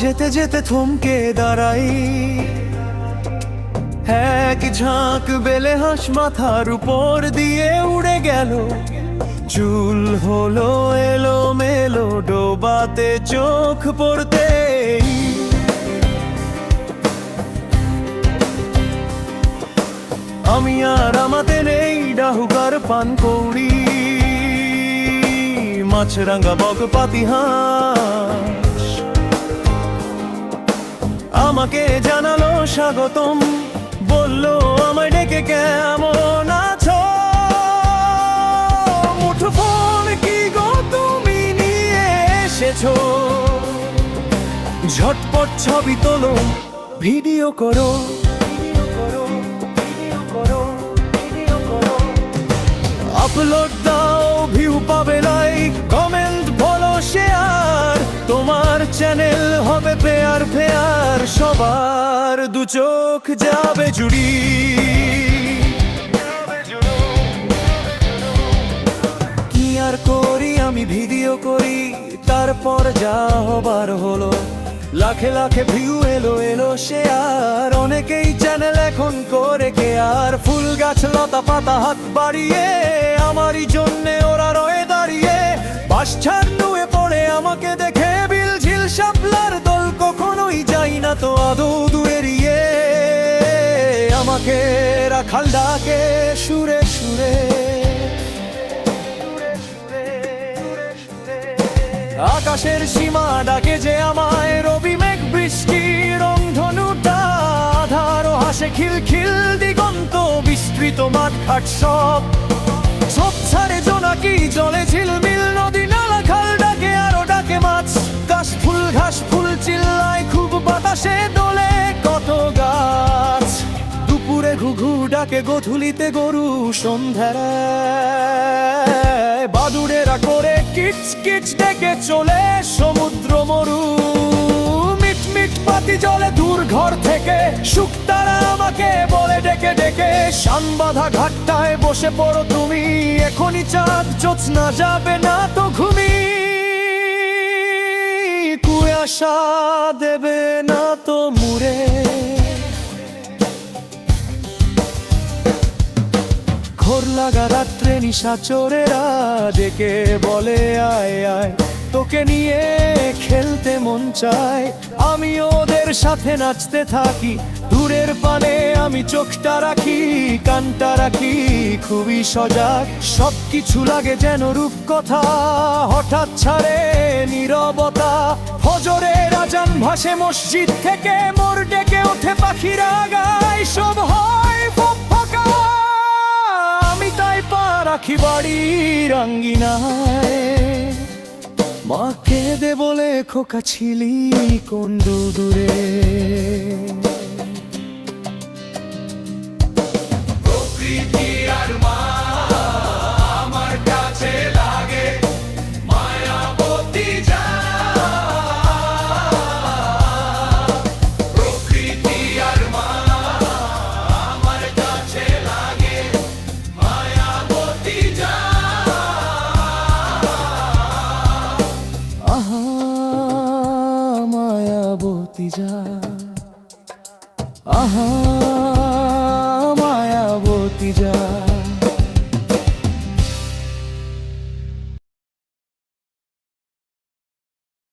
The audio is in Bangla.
যেতে যেতে থমকে দাঁড়াই, এক ঝাঁক বেলে হাঁস মাথার উপর দিয়ে উড়ে গেল। চুল হলো এলো মেলো ডোবাতে চোখ পড়তে, আমি আর আমাতে নেই ডাহুকার পানকৌড়ি, মাছরাঙা বক পাতিহাঁস আমাকে জানালো স্বাগতম, বললো আমায় ডেকে কেমন আছো। মুঠোফোন কি গো তুমি নিয়ে এসেছো, ঝটপট ছবি তোলো ভিডিও করো, আপলোড দাও ভিউ পাবে লাইক কমেন্ট বলো শেয়ার, তোমার চ্যানেল হবে ফেয়ার ফেয়ার, সবার দু চোখ যাবে জুড়ি। কি আর করি আমি ভিডিও করি, তারপর যা হবার হলো, লাখে লাখে ভিউ এলো এলো শেয়ার, অনেকেই চ্যানেল এখন করে কে আর, ফুল গাছ লতা পাতা হাত বাড়িয়ে আমারই জন্যে ওরা রয়ে দাঁড়িয়ে, বাস ছাড় নুয়ে পড়ে আমাকে দেখে বিল ঝিল শাপলার দল, কখনোই যাই না তো আদৌ দু এড়িয়ে, আমাকে রাখাল ডাকে সুরে সুরে। আকাশের সীমা ডাকে যে আমায়, রবি মেঘ বৃষ্টি রংধনুটা আধারো হাসে খিলখিল দিগন্ত, বিস্তৃত মাঠ ঘাট সব ছাড়ে জোনাকি জলে ঝিলমিল, নদী নালা খাল ডাকে আরো ডাকে মাছ, কাশ ফুল ঘাস ফুল চিল্লায় খুব বাতাসে দোলে কত গাছ, দুপুরে ঘুঘু ডাকে গোধূলিতে গরু সন্ধ্যায়, বাদুড়েরা করে কিচ কিচ ডেকে চলে সমুদ্র মরু, মিট মিট পাতি জলে দূর ঘর থেকে শুকতারা আমাকে বলে ডেকে ডেকে, শানবাঁধা ঘাটটায় বসে পড়ো তুমি, এখনই চাঁদ জ্যোৎস্না যাবে না তো ঘুমি, কুয়াশা দেবে না তো মুড়ে, ঘোর লাগা রাত্রে নিশাচরেরা ডেকে বলে আয় আয়, তোকে নিয়ে খেলতে মন চায়, আমি ওদের সাথে নাচতে থাকি, দূরের পানে আমি চোখটা রাখি কানটা রাখি খুবই সজাগ, সবকিছু লাগে যেন রূপকথা, হঠাৎ ছাড়ে নীরবতা, ফজরের আজান ভাসে মসজিদ থেকে, মোর ডেকে ওঠে পাখিরা গায়, সব হয় ফাঁকা, আমি তাই পা রাখি বাড়ির আঙ্গিনায়, মাকে দে বলে খোকা ছিলি কোন দূরে। প্রকৃতি আর মা আমার কাছে লাগে মায়াবতী যা, প্রকৃতি আর মা আমার কাছে লাগে মায়াবতী যা, আহা মায়াবতী যা, আহা মায়াবতী যা।